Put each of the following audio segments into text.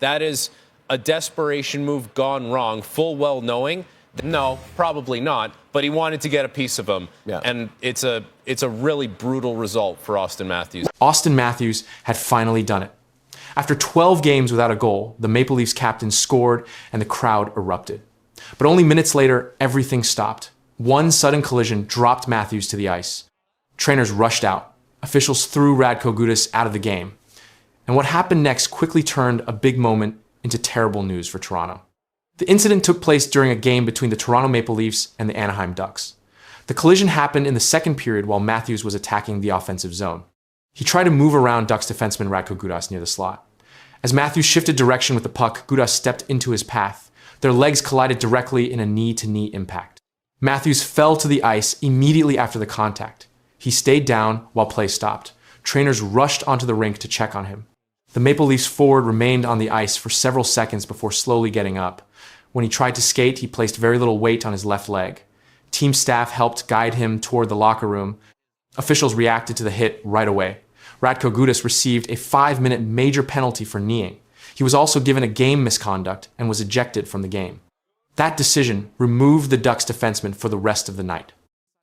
That is a desperation move gone wrong, full well knowing. No, probably not, but he wanted to get a piece of him. Yeah. And it's a really brutal result for Auston Matthews. Auston Matthews had finally done it. After 12 games without a goal, the Maple Leafs captain scored and the crowd erupted. But only minutes later, everything stopped. One sudden collision dropped Matthews to the ice. Trainers rushed out. Officials threw Radko Gudas out of the game. And what happened next quickly turned a big moment into terrible news for Toronto. The incident took place during a game between the Toronto Maple Leafs and the Anaheim Ducks. The collision happened in the second period while Matthews was attacking the offensive zone. He tried to move around Ducks defenseman Radko Gudas near the slot. As Matthews shifted direction with the puck, Gudas stepped into his path. Their legs collided directly in a knee-to-knee impact. Matthews fell to the ice immediately after the contact. He stayed down while play stopped. Trainers rushed onto the rink to check on him. The Maple Leafs forward remained on the ice for several seconds before slowly getting up. When he tried to skate, he placed very little weight on his left leg. Team staff helped guide him toward the locker room. Officials reacted to the hit right away. Radko Gudas received a 5-minute major penalty for kneeing. He was also given a game misconduct and was ejected from the game. That decision removed the Ducks defenseman for the rest of the night.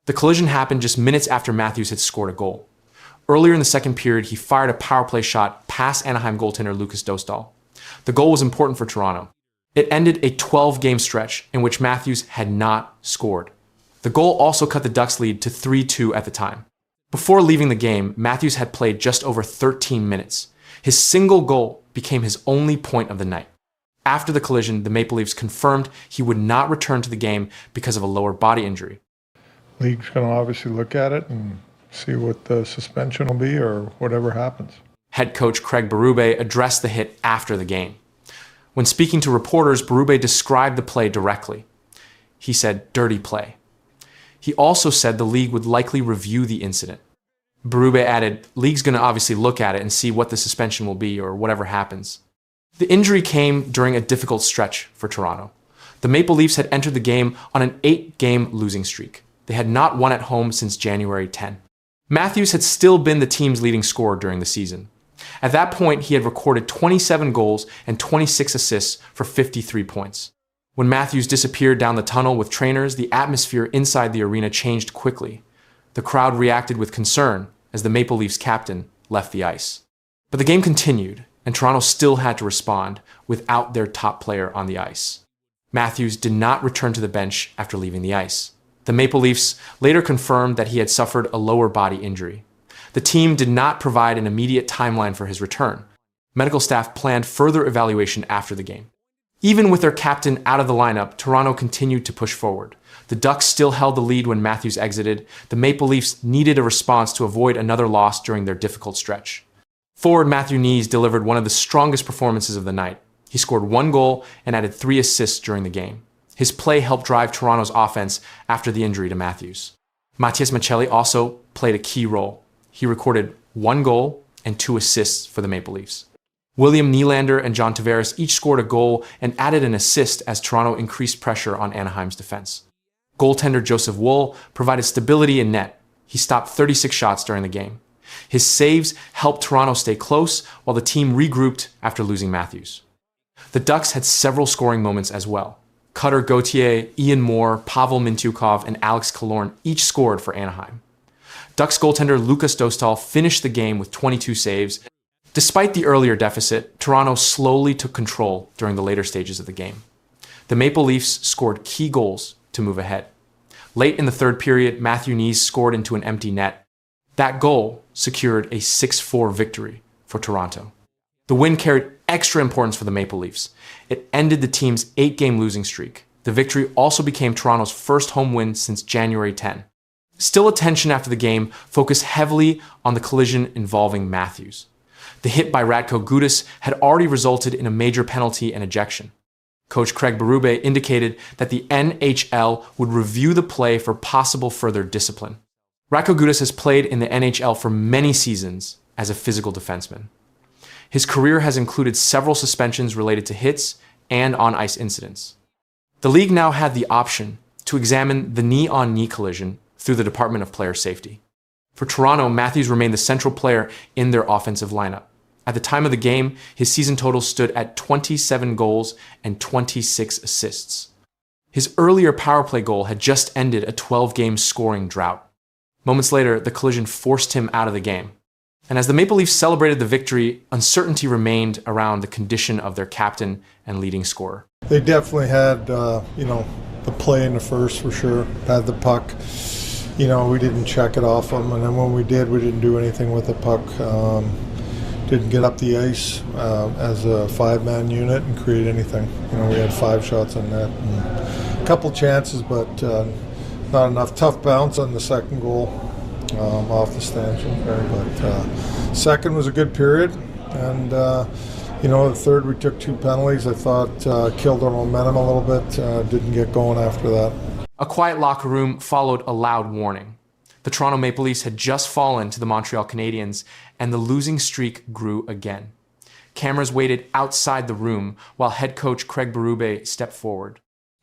The collision happened just minutes after Matthews had scored a goal. Earlier in the second period, he fired a power play shot past Anaheim goaltender Lukas Dostal. The goal was important for Toronto. It ended a 12-game stretch in which Matthews had not scored. The goal also cut the Ducks' lead to 3-2 at the time. Before leaving the game, Matthews had played just over 13 minutes. His single goal became his only point of the night. After the collision, the Maple Leafs confirmed he would not return to the game because of a lower body injury. League's going to obviously look at it and see what the suspension will be or whatever happens. Head coach Craig Barube addressed the hit after the game. When speaking to reporters, Barube described the play directly. He said, "Dirty play." He also said the league would likely review the incident. Barube added, "League's going to obviously look at it and see what the suspension will be or whatever happens." The injury came during a difficult stretch for Toronto. The Maple Leafs had entered the game on an 8-game losing streak. They had not won at home since January 10. Matthews had still been the team's leading scorer during the season. At that point, he had recorded 27 goals and 26 assists for 53 points. When Matthews disappeared down the tunnel with trainers, the atmosphere inside the arena changed quickly. The crowd reacted with concern as the Maple Leafs captain left the ice. But the game continued, and Toronto still had to respond without their top player on the ice. Matthews did not return to the bench after leaving the ice. The Maple Leafs later confirmed that he had suffered a lower body injury. The team did not provide an immediate timeline for his return. Medical staff planned further evaluation after the game. Even with their captain out of the lineup, Toronto continued to push forward. The Ducks still held the lead when Matthews exited. The Maple Leafs needed a response to avoid another loss during their difficult stretch. Forward Matthew Knies delivered one of the strongest performances of the night. He scored 1 goal and added 3 assists during the game. His play helped drive Toronto's offense after the injury to Matthews. Matias Maccelli also played a key role. He recorded 1 goal and 2 assists for the Maple Leafs. William Nylander and John Tavares each scored a goal and added an assist as Toronto increased pressure on Anaheim's defense. Goaltender Joseph Woll provided stability in net. He stopped 36 shots during the game. His saves helped Toronto stay close while the team regrouped after losing Matthews. The Ducks had several scoring moments as well. Cutter Gauthier, Ian Moore, Pavel Mintyukov, and Alex Killorn each scored for Anaheim. Ducks goaltender Lukas Dostal finished the game with 22 saves. Despite the earlier deficit, Toronto slowly took control during the later stages of the game. The Maple Leafs scored key goals to move ahead. Late in the third period, Matthew Knies scored into an empty net. That goal secured a 6-4 victory for Toronto. The win carried extra importance for the Maple Leafs. It ended the team's 8-game losing streak. The victory also became Toronto's first home win since January 10. Still, attention after the game focused heavily on the collision involving Matthews. The hit by Radko Gudas had already resulted in a major penalty and ejection. Coach Craig Barube indicated that the NHL would review the play for possible further discipline. Radko Gudas has played in the NHL for many seasons as a physical defenseman. His career has included several suspensions related to hits and on-ice incidents. The league now had the option to examine the knee-on-knee collision through the Department of Player Safety. For Toronto, Matthews remained the central player in their offensive lineup. At the time of the game, his season total stood at 27 goals and 26 assists. His earlier power play goal had just ended a 12-game scoring drought. Moments later, the collision forced him out of the game. And as the Maple Leafs celebrated the victory, uncertainty remained around the condition of their captain and leading scorer. They definitely had, the play in the first for sure. Had the puck. We didn't check it off them, and then when we did, we didn't do anything with the puck. Didn't get up the ice as a five-man unit and create anything. We had 5 shots on net, and a couple chances, but not enough. Tough bounce on the second goal off the stanchion there, but second was a good period, and the third we took 2 penalties. I thought killed our momentum a little bit. Didn't get going after that. A quiet locker room followed a loud warning. The Toronto Maple Leafs had just fallen to the Montreal Canadiens, and the losing streak grew again. Cameras waited outside the room while head coach Craig Barube stepped forward.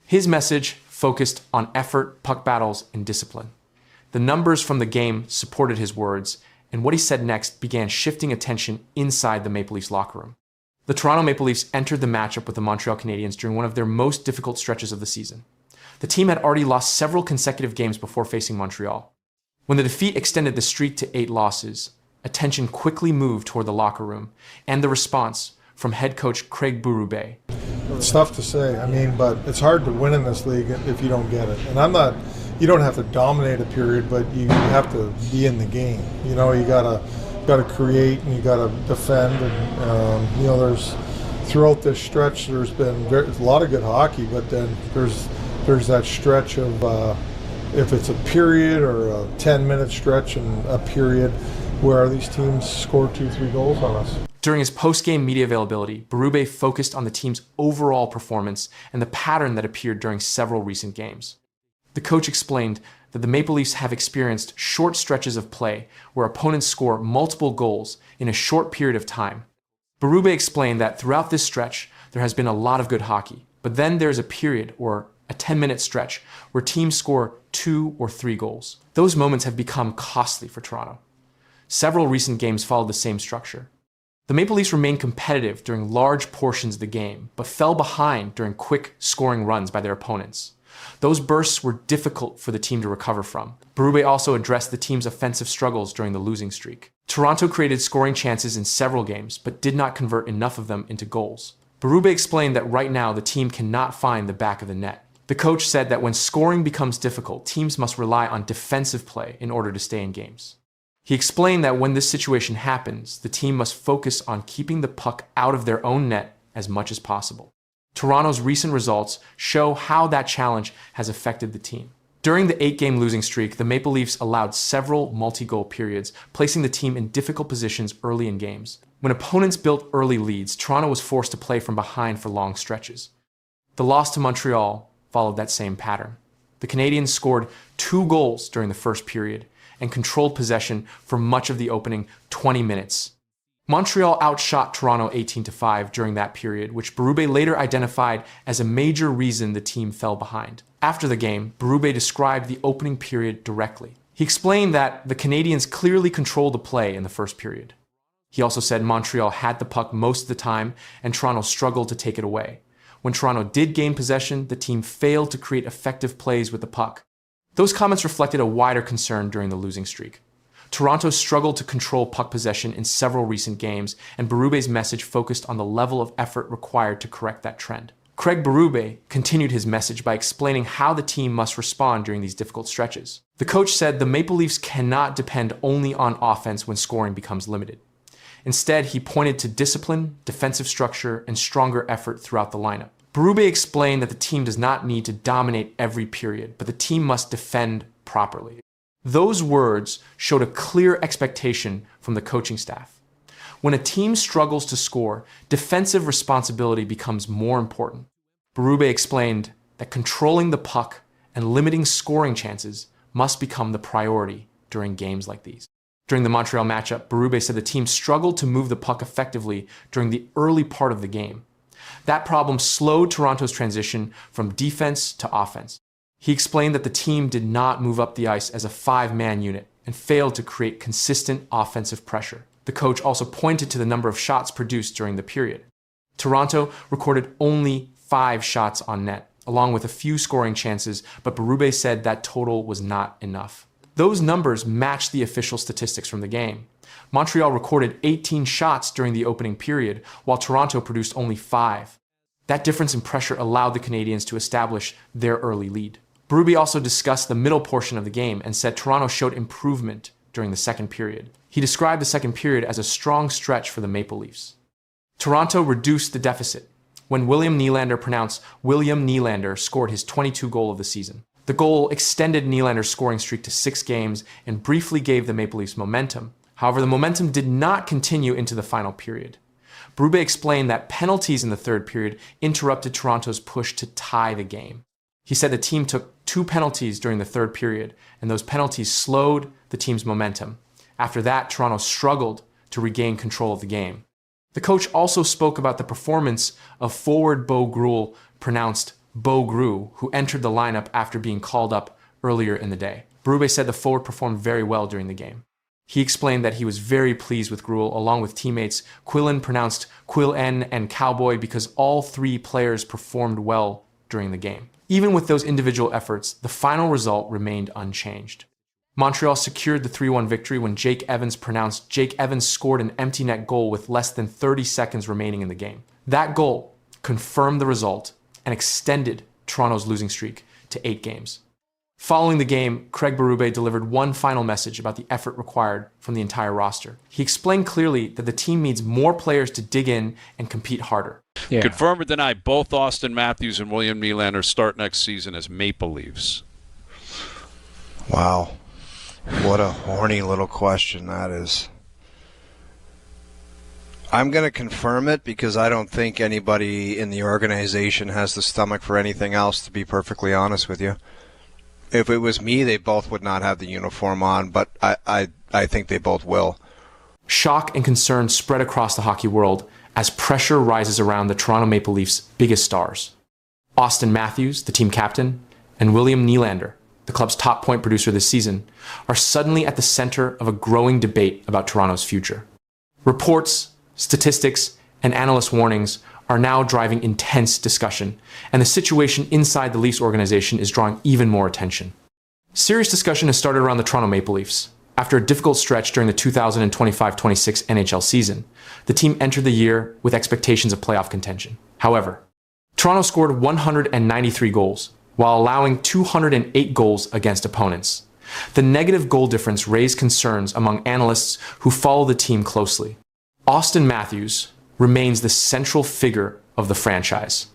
His message focused on effort, puck battles, and discipline. The numbers from the game supported his words, and what he said next began shifting attention inside the Maple Leafs locker room. The Toronto Maple Leafs entered the matchup with the Montreal Canadiens during one of their most difficult stretches of the season. The team had already lost several consecutive games before facing Montreal. When the defeat extended the streak to 8 losses, attention quickly moved toward the locker room and the response from head coach Craig Barube. It's tough to say, but it's hard to win in this league if you don't get it. And you don't have to dominate a period, but you have to be in the game. You gotta create and you gotta defend. And there's throughout this stretch, there's been a lot of good hockey, but then there's that stretch of if it's a period or a 10-minute stretch and a period where these teams score 2-3 goals on us. During his post-game media availability, Barube focused on the team's overall performance and the pattern that appeared during several recent games. The coach explained that the Maple Leafs have experienced short stretches of play where opponents score multiple goals in a short period of time. Barube explained that throughout this stretch, there has been a lot of good hockey, but then there's a period or a 10-minute stretch where teams score 2 or 3 goals. Those moments have become costly for Toronto. Several recent games followed the same structure. The Maple Leafs remained competitive during large portions of the game, but fell behind during quick scoring runs by their opponents. Those bursts were difficult for the team to recover from. Barube also addressed the team's offensive struggles during the losing streak. Toronto created scoring chances in several games, but did not convert enough of them into goals. Barube explained that right now the team cannot find the back of the net. The coach said that when scoring becomes difficult, teams must rely on defensive play in order to stay in games. He explained that when this situation happens, the team must focus on keeping the puck out of their own net as much as possible. Toronto's recent results show how that challenge has affected the team. During the 8-game losing streak, the Maple Leafs allowed several multi-goal periods, placing the team in difficult positions early in games. When opponents built early leads, Toronto was forced to play from behind for long stretches. The loss to Montreal followed that same pattern. The Canadiens scored 2 goals during the first period and controlled possession for much of the opening 20 minutes. Montreal outshot Toronto 18-5 during that period, which Barube later identified as a major reason the team fell behind. After the game, Barube described the opening period directly. He explained that the Canadiens clearly controlled the play in the first period. He also said Montreal had the puck most of the time and Toronto struggled to take it away. When Toronto did gain possession, the team failed to create effective plays with the puck. Those comments reflected a wider concern during the losing streak. Toronto struggled to control puck possession in several recent games, and Barube's message focused on the level of effort required to correct that trend. Craig Barube continued his message by explaining how the team must respond during these difficult stretches. The coach said the Maple Leafs cannot depend only on offense when scoring becomes limited. Instead, he pointed to discipline, defensive structure, and stronger effort throughout the lineup. Barube explained that the team does not need to dominate every period, but the team must defend properly. Those words showed a clear expectation from the coaching staff. When a team struggles to score, defensive responsibility becomes more important. Barube explained that controlling the puck and limiting scoring chances must become the priority during games like these. During the Montreal matchup, Barube said the team struggled to move the puck effectively during the early part of the game. That problem slowed Toronto's transition from defense to offense. He explained that the team did not move up the ice as a 5-man unit and failed to create consistent offensive pressure. The The coach also pointed to the number of shots produced during the period. Toronto recorded only 5 shots on net, along with a few scoring chances, but Barube said that total was not enough. Those numbers matched the official statistics from the game. Montreal recorded 18 shots during the opening period, while Toronto produced only 5. That difference in pressure allowed the Canadiens to establish their early lead. Barube also discussed the middle portion of the game and said Toronto showed improvement during the second period. He described the second period as a strong stretch for the Maple Leafs. Toronto reduced the deficit when William Nylander scored his 22nd goal of the season. The goal extended Nylander's scoring streak to 6 games and briefly gave the Maple Leafs momentum. However, the momentum did not continue into the final period. Barube explained that penalties in the third period interrupted Toronto's push to tie the game. He said the team took 2 penalties during the third period, and those penalties slowed the team's momentum. After that, Toronto struggled to regain control of the game. The coach also spoke about the performance of forward Bo Gruel, pronounced Bo Gru, who entered the lineup after being called up earlier in the day. Barube said the forward performed very well during the game. He explained that he was very pleased with Gruel, along with teammates Quillen, pronounced Quillen, and Cowboy, because all 3 players performed well during the game. Even with those individual efforts, the final result remained unchanged. Montreal secured the 3-1 victory when Jake Evans, pronounced Jake Evans, scored an empty net goal with less than 30 seconds remaining in the game. That goal confirmed the result and extended Toronto's losing streak to 8 games. Following the game, Craig Barube delivered one final message about the effort required from the entire roster. He explained clearly that the team needs more players to dig in and compete harder. Yeah. Confirm or deny, both Auston Matthews and William Nylander start next season as Maple Leafs. Wow. What a horny little question that is. I'm going to confirm it because I don't think anybody in the organization has the stomach for anything else, to be perfectly honest with you. If it was me, they both would not have the uniform on, but I think they both will. Shock and concern spread across the hockey world as pressure rises around the Toronto Maple Leafs' biggest stars. Auston Matthews, the team captain, and William Nylander, the club's top point producer this season, are suddenly at the center of a growing debate about Toronto's future. Reports, statistics, and analyst warnings are now driving intense discussion, and the situation inside the Leafs organization is drawing even more attention. Serious discussion has started around the Toronto Maple Leafs. After a difficult stretch during the 2025-26 NHL season, the team entered the year with expectations of playoff contention. However, Toronto scored 193 goals, while allowing 208 goals against opponents. The negative goal difference raised concerns among analysts who follow the team closely. Auston Matthews remains the central figure of the franchise.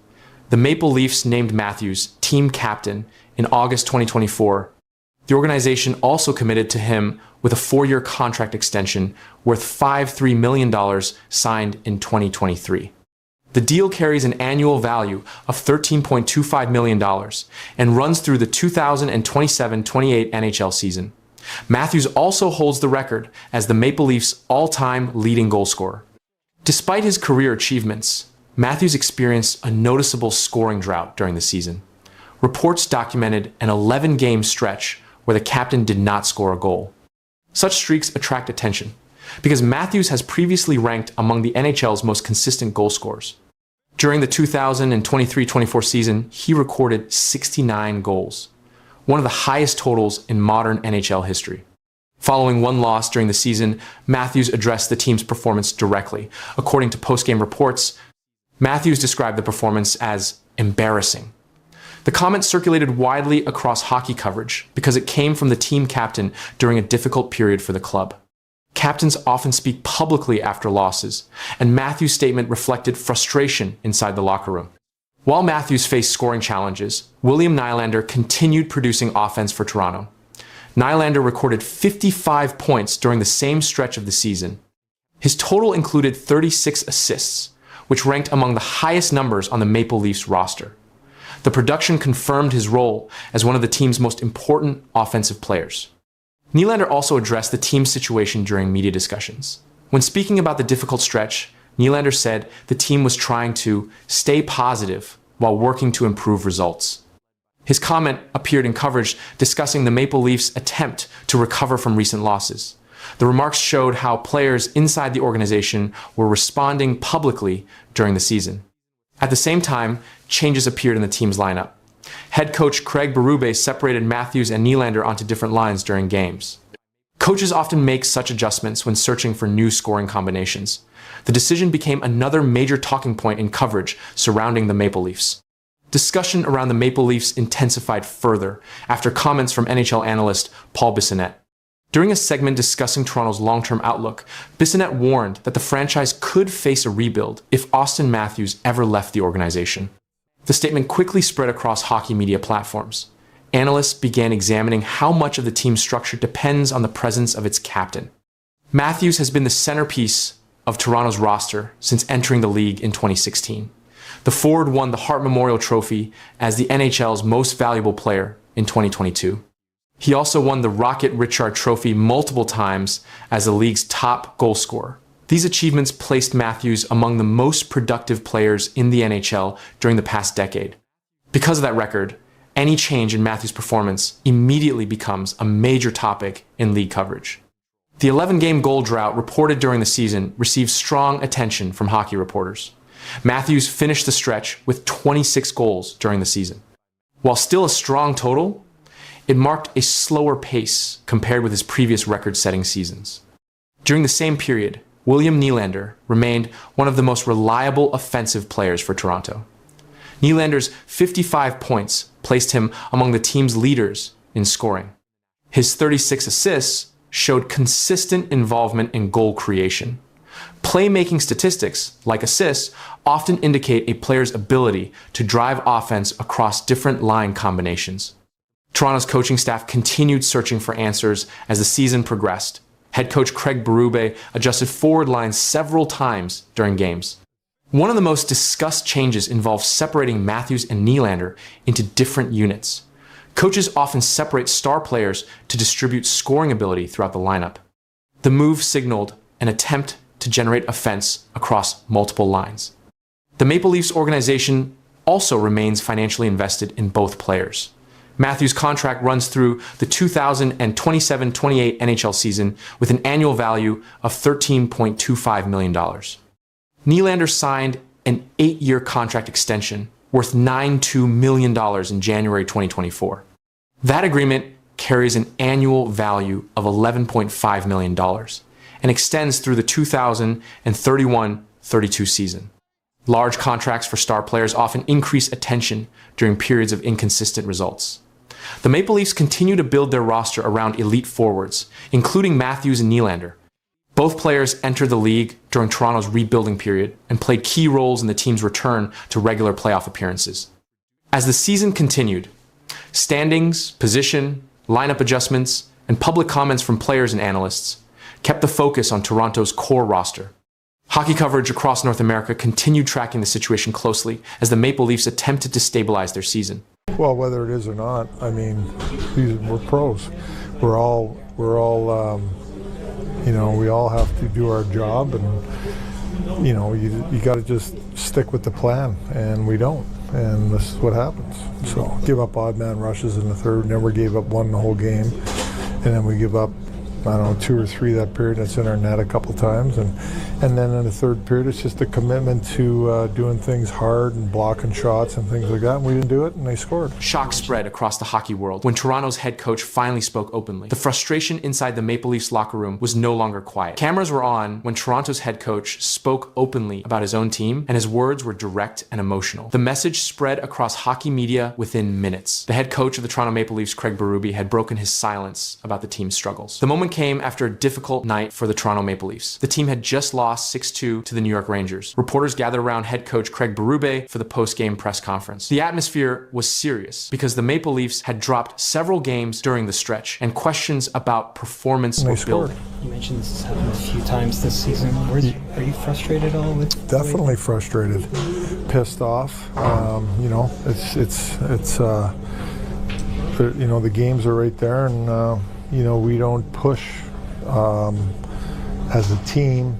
The Maple Leafs named Matthews team captain in August 2024. The organization also committed to him with a 4-year contract extension worth $53 million signed in 2023. The deal carries an annual value of $13.25 million and runs through the 2027-28 NHL season. Matthews also holds the record as the Maple Leafs' all-time leading goal scorer. Despite his career achievements, Matthews experienced a noticeable scoring drought during the season. Reports documented an 11-game stretch where the captain did not score a goal. Such streaks attract attention because Matthews has previously ranked among the NHL's most consistent goal scorers. During the 2023-24 season, he recorded 69 goals, one of the highest totals in modern NHL history. Following one loss during the season, Matthews addressed the team's performance directly. According to post-game reports, Matthews described the performance as embarrassing. The comment circulated widely across hockey coverage because it came from the team captain during a difficult period for the club. Captains often speak publicly after losses, and Matthews' statement reflected frustration inside the locker room. While Matthews faced scoring challenges, William Nylander continued producing offense for Toronto. Nylander recorded 55 points during the same stretch of the season. His total included 36 assists, which ranked among the highest numbers on the Maple Leafs roster. The production confirmed his role as one of the team's most important offensive players. Nylander also addressed the team's situation during media discussions. When speaking about the difficult stretch, Nylander said the team was trying to stay positive while working to improve results. His comment appeared in coverage discussing the Maple Leafs' attempt to recover from recent losses. The remarks showed how players inside the organization were responding publicly during the season. At the same time, changes appeared in the team's lineup. Head coach Craig Barube separated Matthews and Nylander onto different lines during games. Coaches often make such adjustments when searching for new scoring combinations. The decision became another major talking point in coverage surrounding the Maple Leafs. Discussion around the Maple Leafs intensified further after comments from NHL analyst Paul Bissonnette. During a segment discussing Toronto's long-term outlook, Bissonnette warned that the franchise could face a rebuild if Auston Matthews ever left the organization. The statement quickly spread across hockey media platforms. Analysts began examining how much of the team's structure depends on the presence of its captain. Matthews has been the centerpiece of Toronto's roster since entering the league in 2016. The forward won the Hart Memorial Trophy as the NHL's most valuable player in 2022. He also won the Rocket Richard Trophy multiple times as the league's top goal scorer. These achievements placed Matthews among the most productive players in the NHL during the past decade. Because of that record, any change in Matthews' performance immediately becomes a major topic in league coverage. The 11-game goal drought reported during the season received strong attention from hockey reporters. Matthews finished the stretch with 26 goals during the season. While still a strong total, it marked a slower pace compared with his previous record-setting seasons. During the same period, William Nylander remained one of the most reliable offensive players for Toronto. Nylander's 55 points placed him among the team's leaders in scoring. His 36 assists showed consistent involvement in goal creation. Playmaking statistics, like assists, often indicate a player's ability to drive offense across different line combinations. Toronto's coaching staff continued searching for answers as the season progressed. Head coach Craig Barube adjusted forward lines several times during games. One of the most discussed changes involved separating Matthews and Nylander into different units. Coaches often separate star players to distribute scoring ability throughout the lineup. The move signaled an attempt to generate offense across multiple lines. The Maple Leafs organization also remains financially invested in both players. Matthews' contract runs through the 2027-28 NHL season with an annual value of $13.25 million. Nylander signed an 8-year contract extension worth $92 million in January 2024. That agreement carries an annual value of $11.5 million and extends through the 2031-32 season. Large contracts for star players often increase attention during periods of inconsistent results. The Maple Leafs continue to build their roster around elite forwards, including Matthews and Nylander. Both players entered the league during Toronto's rebuilding period and played key roles in the team's return to regular playoff appearances. As the season continued, standings, position, lineup adjustments, and public comments from players and analysts kept the focus on Toronto's core roster. Hockey coverage across North America continued tracking the situation closely as the Maple Leafs attempted to stabilize their season. Well, whether it is or not, I mean, we're pros. We're all we all have to do our job, and you got to just stick with the plan, and we don't, and this is what happens. So give up odd man rushes in the third, never gave up one the whole game, and then we give up, I don't know, 2 or 3 that period. That's in our net a couple times, and then in the third period, it's just a commitment to doing things hard and blocking shots and things like that. And we didn't do it, and they scored. Shock spread across the hockey world when Toronto's head coach finally spoke openly. The frustration inside the Maple Leafs locker room was no longer quiet. Cameras were on when Toronto's head coach spoke openly about his own team, and his words were direct and emotional. The message spread across hockey media within minutes. The head coach of the Toronto Maple Leafs, Craig Barube, had broken his silence about the team's struggles. The moment came after a difficult night for the Toronto Maple Leafs. The team had just lost 6-2 to the New York Rangers. Reporters gathered around head coach Craig Barube for the post-game press conference. The atmosphere was serious because the Maple Leafs had dropped several games during the stretch, and questions about performance were building. You mentioned this has happened a few times this season. Are you frustrated at all with? Definitely frustrated, pissed off. The games are right there, and we don't push as a team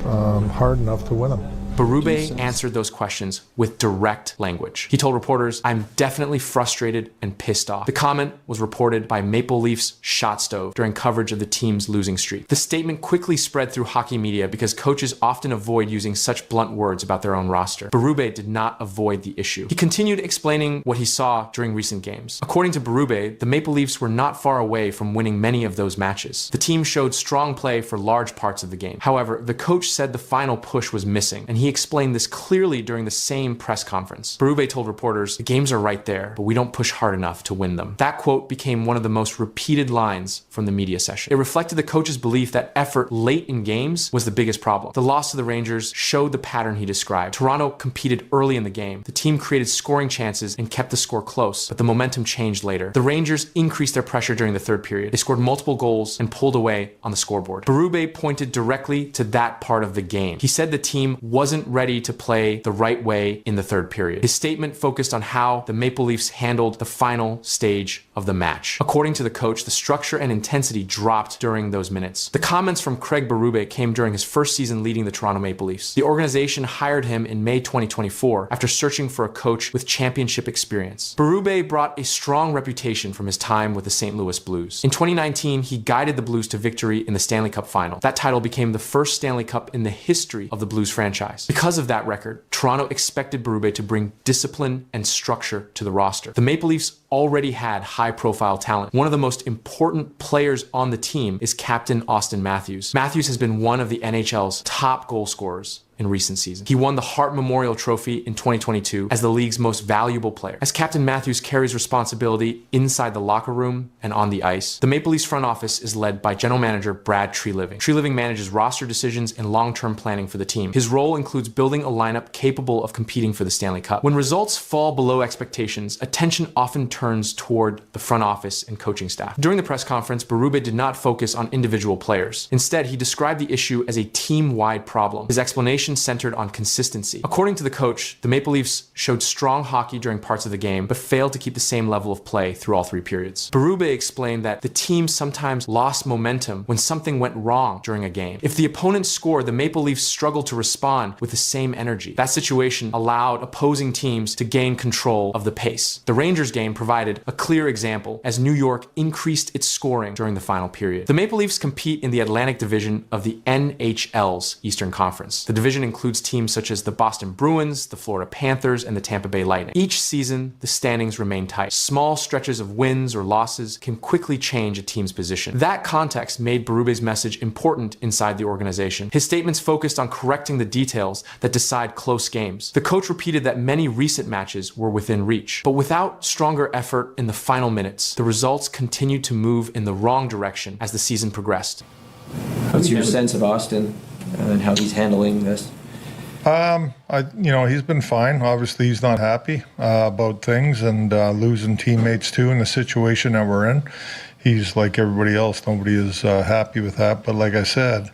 hard enough to win them. Barube answered those questions with direct language. He told reporters, "I'm definitely frustrated and pissed off." The comment was reported by Maple Leafs Shot Stove during coverage of the team's losing streak. The statement quickly spread through hockey media because coaches often avoid using such blunt words about their own roster. Barube did not avoid the issue. He continued explaining what he saw during recent games. According to Barube, the Maple Leafs were not far away from winning many of those matches. The team showed strong play for large parts of the game. However, the coach said the final push was missing, and he explained this clearly during the same press conference. Barube told reporters, "The games are right there, but we don't push hard enough to win them." That quote became one of the most repeated lines from the media session. It reflected the coach's belief that effort late in games was the biggest problem. The loss to the Rangers showed the pattern he described. Toronto competed early in the game. The team created scoring chances and kept the score close, but the momentum changed later. The Rangers increased their pressure during the third period. They scored multiple goals and pulled away on the scoreboard. Barube pointed directly to that part of the game. He said the team wasn't ready to play the right way in the third period. His statement focused on how the Maple Leafs handled the final stage of the match. According to the coach, the structure and intensity dropped during those minutes. The comments from Craig Barube came during his first season leading the Toronto Maple Leafs. The organization hired him in May 2024 after searching for a coach with championship experience. Barube brought a strong reputation from his time with the St. Louis Blues. In 2019, he guided the Blues to victory in the Stanley Cup final. That title became the first Stanley Cup in the history of the Blues franchise. Because of that record, Toronto expected Barube to bring discipline and structure to the roster. The Maple Leafs already had high-profile talent. One of the most important players on the team is captain Auston Matthews. Matthews has been one of the NHL's top goal scorers in recent seasons. He won the Hart Memorial Trophy in 2022 as the league's most valuable player. As Captain Matthews carries responsibility inside the locker room and on the ice, the Maple Leafs front office is led by General Manager Brad Treliving. Treliving manages roster decisions and long-term planning for the team. His role includes building a lineup capable of competing for the Stanley Cup. When results fall below expectations, attention often turns toward the front office and coaching staff. During the press conference, Barube did not focus on individual players. Instead, he described the issue as a team-wide problem. His explanation centered on consistency. According to the coach, the Maple Leafs showed strong hockey during parts of the game, but failed to keep the same level of play through all three periods. Barube explained that the team sometimes lost momentum when something went wrong during a game. If the opponent scored, the Maple Leafs struggled to respond with the same energy. That situation allowed opposing teams to gain control of the pace. The Rangers game provided a clear example as New York increased its scoring during the final period. The Maple Leafs compete in the Atlantic Division of the NHL's Eastern Conference. The division includes teams such as the Boston Bruins, the Florida Panthers, and the Tampa Bay Lightning. Each season, the standings remain tight. Small stretches of wins or losses can quickly change a team's position. That context made Barube's message important inside the organization. His statements focused on correcting the details that decide close games. The coach repeated that many recent matches were within reach, but without stronger effort in the final minutes, the results continued to move in the wrong direction as the season progressed. What's your sense of Auston and how he's handling this? He's been fine. Obviously, he's not happy about things and losing teammates too in the situation that we're in. He's like everybody else. Nobody is happy with that. But like I said,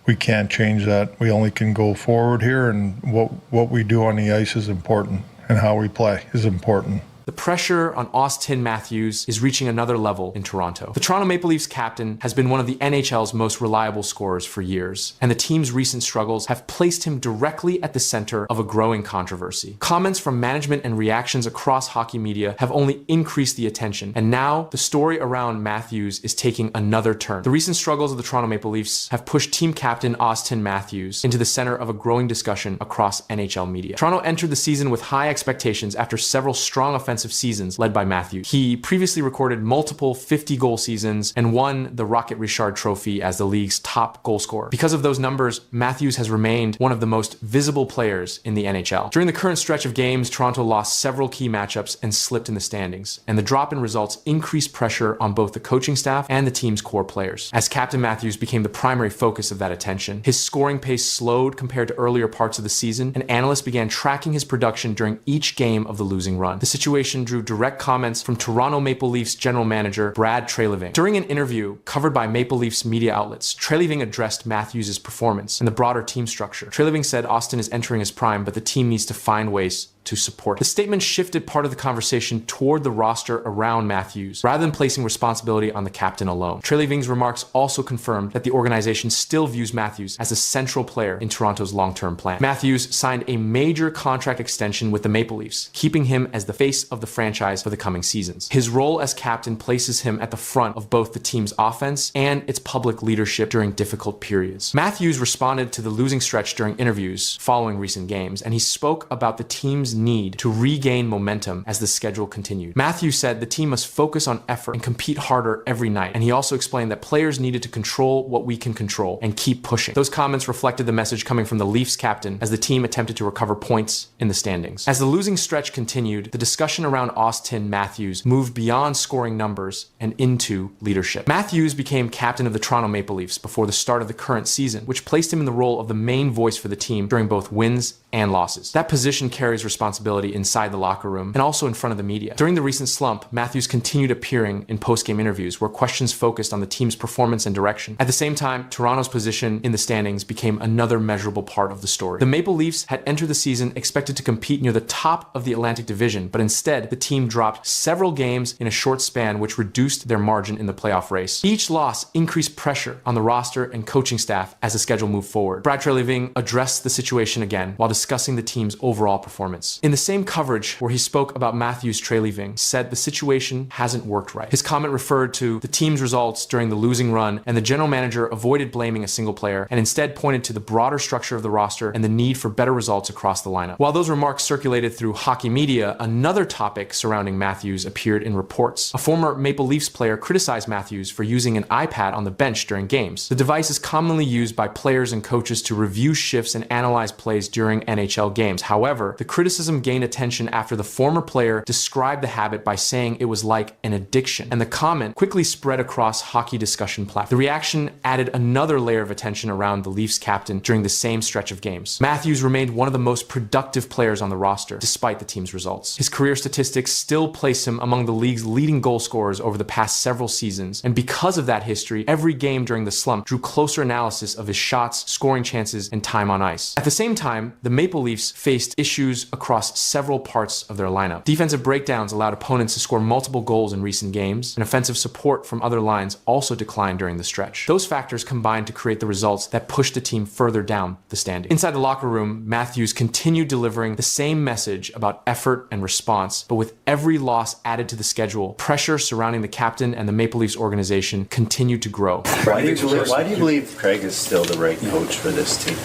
we can't change that. We only can go forward here, and what we do on the ice is important, and how we play is important. The pressure on Auston Matthews is reaching another level in Toronto. The Toronto Maple Leafs captain has been one of the NHL's most reliable scorers for years, and the team's recent struggles have placed him directly at the center of a growing controversy. Comments from management and reactions across hockey media have only increased the attention, and now the story around Matthews is taking another turn. The recent struggles of the Toronto Maple Leafs have pushed team captain Auston Matthews into the center of a growing discussion across NHL media. Toronto entered the season with high expectations after several strong offensive seasons led by Matthews. He previously recorded multiple 50-goal seasons and won the Rocket Richard Trophy as the league's top goal scorer. Because of those numbers, Matthews has remained one of the most visible players in the NHL. During the current stretch of games, Toronto lost several key matchups and slipped in the standings, and the drop in results increased pressure on both the coaching staff and the team's core players. As Captain Matthews became the primary focus of that attention, his scoring pace slowed compared to earlier parts of the season, and analysts began tracking his production during each game of the losing run. The situation drew direct comments from Toronto Maple Leafs general manager Brad Treliving. During an interview covered by Maple Leafs media outlets, Treliving addressed Matthews' performance and the broader team structure. Treliving said Auston is entering his prime, but the team needs to find ways to support. The statement shifted part of the conversation toward the roster around Matthews, rather than placing responsibility on the captain alone. Treliving's remarks also confirmed that the organization still views Matthews as a central player in Toronto's long-term plan. Matthews signed a major contract extension with the Maple Leafs, keeping him as the face of the franchise for the coming seasons. His role as captain places him at the front of both the team's offense and its public leadership during difficult periods. Matthews responded to the losing stretch during interviews following recent games, and he spoke about the team's need to regain momentum as the schedule continued. Matthews said the team must focus on effort and compete harder every night, and he also explained that players needed to control what we can control and keep pushing. Those comments reflected the message coming from the Leafs captain as the team attempted to recover points in the standings. As the losing stretch continued, the discussion around Auston Matthews moved beyond scoring numbers and into leadership. Matthews became captain of the Toronto Maple Leafs before the start of the current season, which placed him in the role of the main voice for the team during both wins and losses. That position carries responsibility inside the locker room and also in front of the media. During the recent slump, Matthews continued appearing in post-game interviews where questions focused on the team's performance and direction. At the same time, Toronto's position in the standings became another measurable part of the story. The Maple Leafs had entered the season expected to compete near the top of the Atlantic Division, but instead, the team dropped several games in a short span, which reduced their margin in the playoff race. Each loss increased pressure on the roster and coaching staff as the schedule moved forward. Brad Treliving addressed the situation again while discussing the team's overall performance. In the same coverage where he spoke about Matthews, Treliving said the situation hasn't worked right. His comment referred to the team's results during the losing run, and the general manager avoided blaming a single player and instead pointed to the broader structure of the roster and the need for better results across the lineup. While those remarks circulated through hockey media, another topic surrounding Matthews appeared in reports. A former Maple Leafs player criticized Matthews for using an iPad on the bench during games. The device is commonly used by players and coaches to review shifts and analyze plays during NHL games. However, the criticism gained attention after the former player described the habit by saying it was like an addiction, and the comment quickly spread across hockey discussion platforms. The reaction added another layer of attention around the Leafs captain during the same stretch of games. Matthews remained one of the most productive players on the roster, despite the team's results. His career statistics still place him among the league's leading goal scorers over the past several seasons, and because of that history, every game during the slump drew closer analysis of his shots, scoring chances, and time on ice. At the same time, the Maple Leafs faced issues across several parts of their lineup. Defensive breakdowns allowed opponents to score multiple goals in recent games, and offensive support from other lines also declined during the stretch. Those factors combined to create the results that pushed the team further down the standings. Inside the locker room, Matthews continued delivering the same message about effort and response, but with every loss added to the schedule, pressure surrounding the captain and the Maple Leafs organization continued to grow. Why do you believe Craig is still the right coach for this team?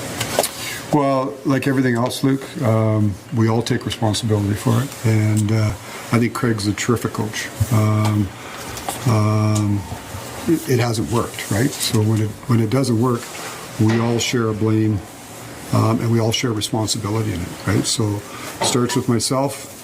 Well, like everything else, Luke, we all take responsibility for it, and I think Craig's a terrific coach. It hasn't worked, right? So when it doesn't work, we all share a blame, and we all share responsibility in it, right? So it starts with myself,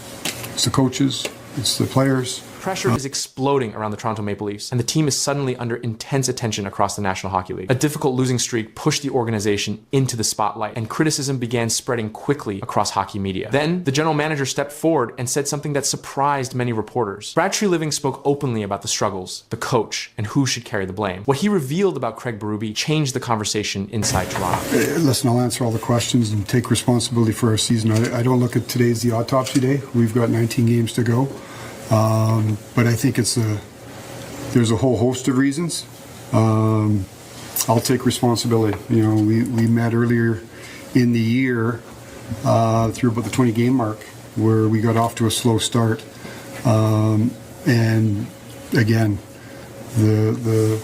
it's the coaches, it's the players. Pressure is exploding around the Toronto Maple Leafs, and the team is suddenly under intense attention across the National Hockey League. A difficult losing streak pushed the organization into the spotlight, and criticism began spreading quickly across hockey media. Then, the general manager stepped forward and said something that surprised many reporters. Brad Treliving spoke openly about the struggles, the coach, and who should carry the blame. What he revealed about Craig Barube changed the conversation inside Toronto. Listen, I'll answer all the questions and take responsibility for our season. I don't look at today's the autopsy day. We've got 19 games to go. But I think there's a whole host of reasons. I'll take responsibility. You know, we met earlier in the year through about the 20 game mark where we got off to a slow start. And again, the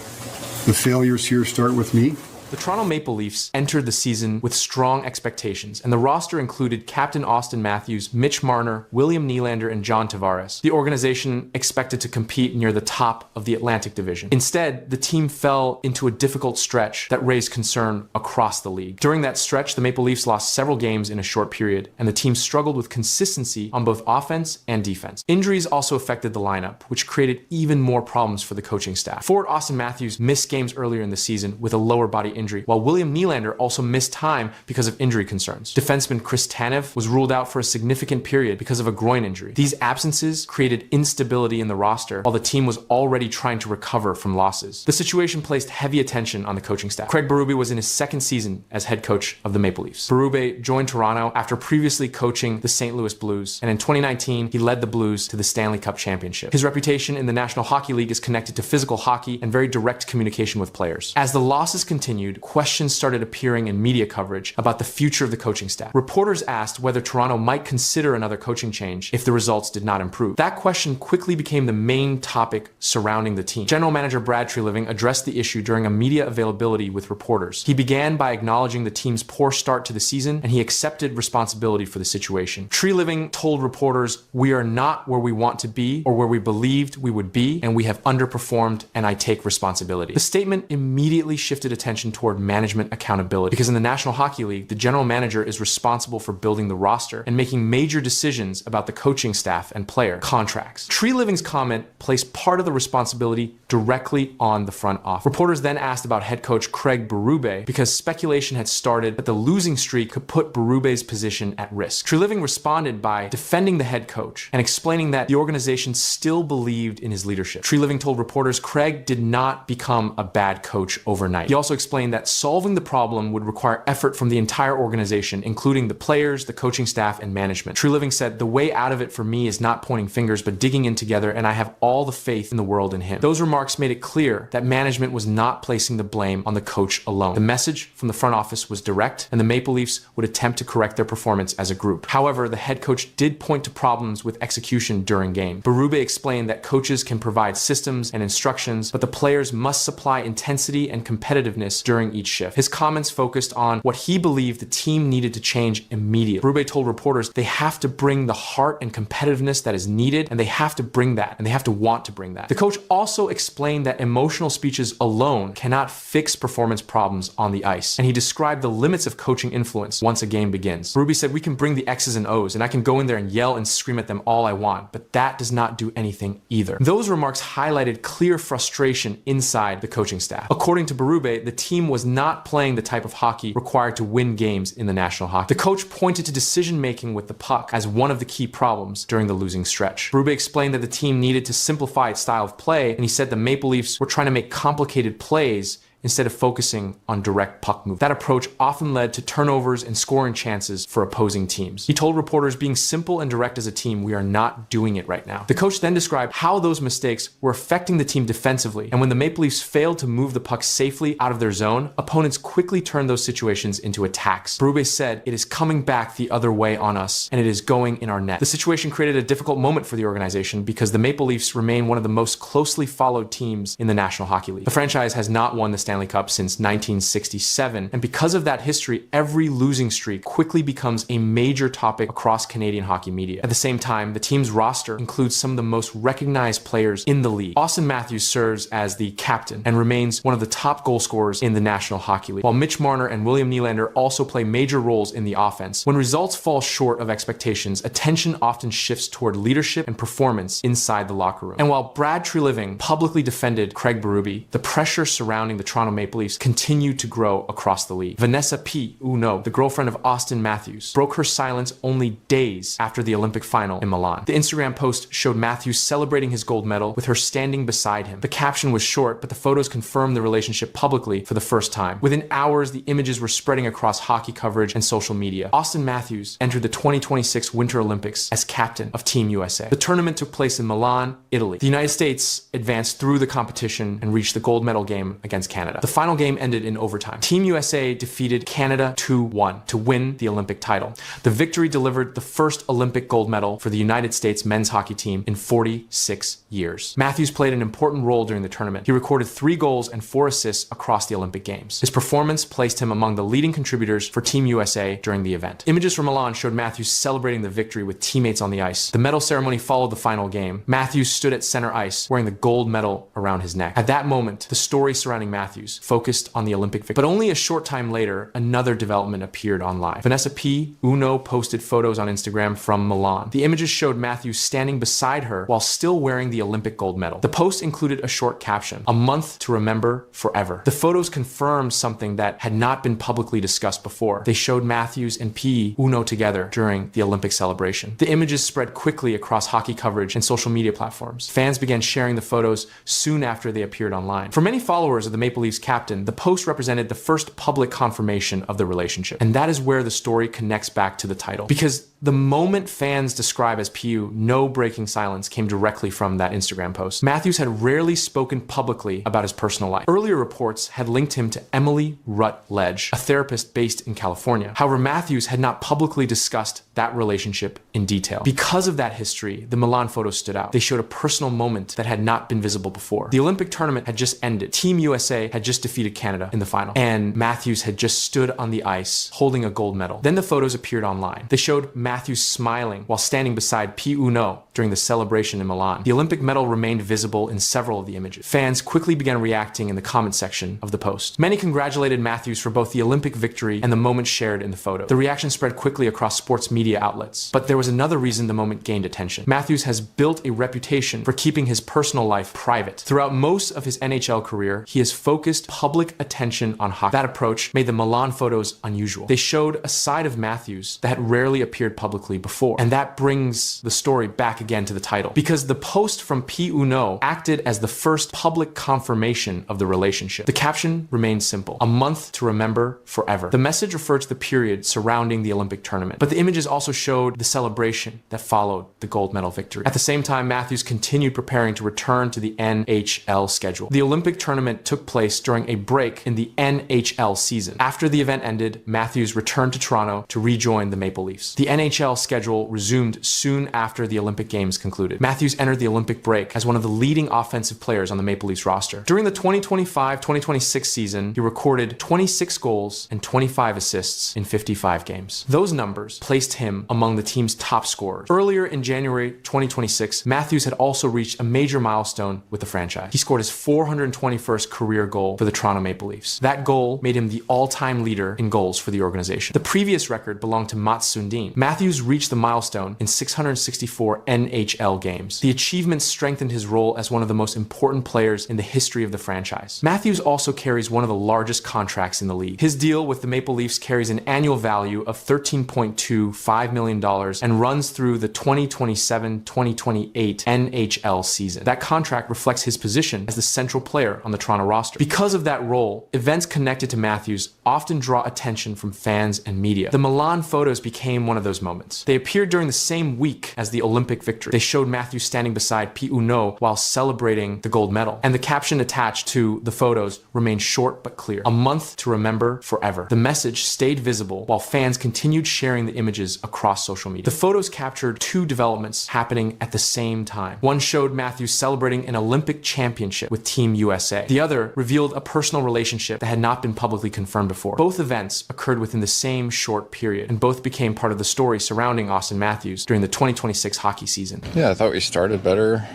failures here start with me. The Toronto Maple Leafs entered the season with strong expectations, and the roster included Captain Auston Matthews, Mitch Marner, William Nylander, and John Tavares. The organization expected to compete near the top of the Atlantic Division. Instead, the team fell into a difficult stretch that raised concern across the league. During that stretch, the Maple Leafs lost several games in a short period, and the team struggled with consistency on both offense and defense. Injuries also affected the lineup, which created even more problems for the coaching staff. Forward Auston Matthews missed games earlier in the season with a lower body injury, while William Nylander also missed time because of injury concerns. Defenseman Chris Tanev was ruled out for a significant period because of a groin injury. These absences created instability in the roster while the team was already trying to recover from losses. The situation placed heavy attention on the coaching staff. Craig Barube was in his second season as head coach of the Maple Leafs. Barube joined Toronto after previously coaching the St. Louis Blues, and in 2019, he led the Blues to the Stanley Cup championship. His reputation in the National Hockey League is connected to physical hockey and very direct communication with players. As the losses continued, questions started appearing in media coverage about the future of the coaching staff. Reporters asked whether Toronto might consider another coaching change if the results did not improve. That question quickly became the main topic surrounding the team. General manager Brad Treliving addressed the issue during a media availability with reporters. He began by acknowledging the team's poor start to the season, and he accepted responsibility for the situation. Treliving told reporters, "We are not where we want to be or where we believed we would be, and we have underperformed, and I take responsibility." The statement immediately shifted attention toward management accountability, because in the National Hockey League, the general manager is responsible for building the roster and making major decisions about the coaching staff and player contracts. Treliving's comment placed part of the responsibility directly on the front office. Reporters then asked about head coach Craig Barube because speculation had started that the losing streak could put Barube's position at risk. Treliving responded by defending the head coach and explaining that the organization still believed in his leadership. Treliving told reporters Craig did not become a bad coach overnight. He also explained that solving the problem would require effort from the entire organization, including the players, the coaching staff, and management. Treliving said, "The way out of it for me is not pointing fingers, but digging in together, and I have all the faith in the world in him." Those remarks made it clear that management was not placing the blame on the coach alone. The message from the front office was direct, and the Maple Leafs would attempt to correct their performance as a group. However, the head coach did point to problems with execution during game. Barube explained that coaches can provide systems and instructions, but the players must supply intensity and competitiveness during each shift. His comments focused on what he believed the team needed to change immediately. Barube told reporters they have to bring the heart and competitiveness that is needed, and they have to bring that, and they have to want to bring that. The coach also explained that emotional speeches alone cannot fix performance problems on the ice, and he described the limits of coaching influence once a game begins. Barube said, "We can bring the X's and O's, and I can go in there and yell and scream at them all I want, but that does not do anything either." Those remarks highlighted clear frustration inside the coaching staff. According to Barube, the team was not playing the type of hockey required to win games in the National Hockey. The coach pointed to decision-making with the puck as one of the key problems during the losing stretch. Barube explained that the team needed to simplify its style of play, and he said the Maple Leafs were trying to make complicated plays instead of focusing on direct puck movement. That approach often led to turnovers and scoring chances for opposing teams. He told reporters, "Being simple and direct as a team, we are not doing it right now." The coach then described how those mistakes were affecting the team defensively, and when the Maple Leafs failed to move the puck safely out of their zone, opponents quickly turned those situations into attacks. Barube said, "It is coming back the other way on us, and it is going in our net." The situation created a difficult moment for the organization because the Maple Leafs remain one of the most closely followed teams in the National Hockey League. The franchise has not won the Stanley Cup since 1967, and because of that history, every losing streak quickly becomes a major topic across Canadian hockey media. At the same time, the team's roster includes some of the most recognized players in the league. Auston Matthews serves as the captain and remains one of the top goal scorers in the National Hockey League, while Mitch Marner and William Nylander also play major roles in the offense. When results fall short of expectations, attention often shifts toward leadership and performance inside the locker room. And while Brad Treliving publicly defended Craig Barube, the pressure surrounding the Toronto Maple Leafs continued to grow across the league. Vanessa P., the girlfriend of Auston Matthews, broke her silence only days after the Olympic final in Milan. The Instagram post showed Matthews celebrating his gold medal with her standing beside him. The caption was short, but the photos confirmed the relationship publicly for the first time. Within hours, the images were spreading across hockey coverage and social media. Auston Matthews entered the 2026 Winter Olympics as captain of Team USA. The tournament took place in Milan, Italy. The United States advanced through the competition and reached the gold medal game against Canada. The final game ended in overtime. Team USA defeated Canada 2-1 to win the Olympic title. The victory delivered the first Olympic gold medal for the United States men's hockey team in 46 years. Matthews played an important role during the tournament. He recorded 3 goals and 4 assists across the Olympic Games. His performance placed him among the leading contributors for Team USA during the event. Images from Milan showed Matthews celebrating the victory with teammates on the ice. The medal ceremony followed the final game. Matthews stood at center ice wearing the gold medal around his neck. At that moment, the story surrounding Matthews Matthews, focused on the Olympic victory. But only a short time later, another development appeared online. Vanessa P. Uno posted photos on Instagram from Milan. The images showed Matthews standing beside her while still wearing the Olympic gold medal. The post included a short caption, "A month to remember forever." The photos confirmed something that had not been publicly discussed before. They showed Matthews and P. Uno together during the Olympic celebration. The images spread quickly across hockey coverage and social media platforms. Fans began sharing the photos soon after they appeared online. For many followers of the Maple Leafs captain, the post represented the first public confirmation of the relationship. And that is where the story connects back to the title. Because the moment fans describe as PU, no breaking silence, came directly from that Instagram post. Matthews had rarely spoken publicly about his personal life. Earlier reports had linked him to Emily Rutledge, a therapist based in California. However, Matthews had not publicly discussed that relationship in detail. Because of that history, the Milan photos stood out. They showed a personal moment that had not been visible before. The Olympic tournament had just ended. Team USA had just defeated Canada in the final, and Matthews had just stood on the ice holding a gold medal. Then the photos appeared online. They showed Matthews smiling while standing beside P. Uno during the celebration in Milan. The Olympic medal remained visible in several of the images. Fans quickly began reacting in the comment section of the post. Many congratulated Matthews for both the Olympic victory and the moment shared in the photo. The reaction spread quickly across sports media outlets. But there was another reason the moment gained attention. Matthews has built a reputation for keeping his personal life private. Throughout most of his NHL career, he has focused public attention on hockey. That approach made the Milan photos unusual. They showed a side of Matthews that had rarely appeared publicly before. And that brings the story back again to the title. Because the post from P. Uno acted as the first public confirmation of the relationship. The caption remained simple: "A month to remember forever." The message referred to the period surrounding the Olympic tournament. But the images also showed the celebration that followed the gold medal victory. At the same time, Matthews continued preparing to return to the NHL schedule. The Olympic tournament took place during a break in the NHL season. After the event ended, Matthews returned to Toronto to rejoin the Maple Leafs. The NHL schedule resumed soon after the Olympic Games concluded. Matthews entered the Olympic break as one of the leading offensive players on the Maple Leafs roster. During the 2025-2026 season, he recorded 26 goals and 25 assists in 55 games. Those numbers placed him among the team's top scorers. Earlier in January 2026, Matthews had also reached a major milestone with the franchise. He scored his 421st career goal for the Toronto Maple Leafs. That goal made him the all-time leader in goals for the organization. The previous record belonged to Mats Sundin. Matthews reached the milestone in 664 NHL games. The achievement strengthened his role as one of the most important players in the history of the franchise. Matthews also carries one of the largest contracts in the league. His deal with the Maple Leafs carries an annual value of $13.25 million and runs through the 2027-2028 NHL season. That contract reflects his position as the central player on the Toronto roster. Because of that role, events connected to Matthews often draw attention from fans and media. The Milan photos became one of those moments. They appeared during the same week as the Olympic victory. They showed Matthews standing beside P. Uno while celebrating the gold medal. And the caption attached to the photos remained short but clear: "A month to remember forever." The message stayed visible while fans continued sharing the images across social media. The photos captured two developments happening at the same time. One showed Matthews celebrating an Olympic championship with Team USA. The other revealed a personal relationship that had not been publicly confirmed before. Both events occurred within the same short period, and both became part of the story surrounding Auston Matthews during the 2026 hockey season. Yeah, I thought we started better.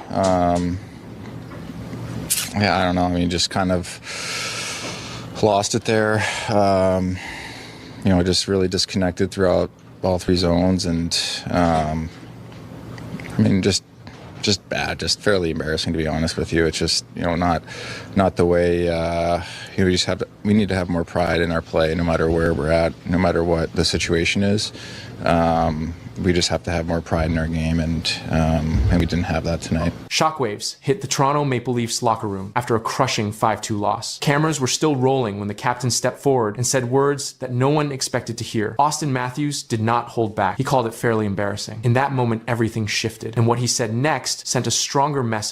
I don't know. I mean, just kind of lost it there. Just really disconnected throughout all three zones, and just bad, just fairly embarrassing, to be honest with you. It's just not the way we need to have more pride in our play, no matter where we're at, no matter what the situation is. We just have to have more pride in our game, and we didn't have that tonight. Shockwaves hit the Toronto Maple Leafs locker room after a crushing 5-2 loss. Cameras were still rolling when the captain stepped forward and said words that no one expected to hear. Auston Matthews did not hold back. He called it fairly embarrassing. In that moment, everything shifted, and what he said next sent a stronger message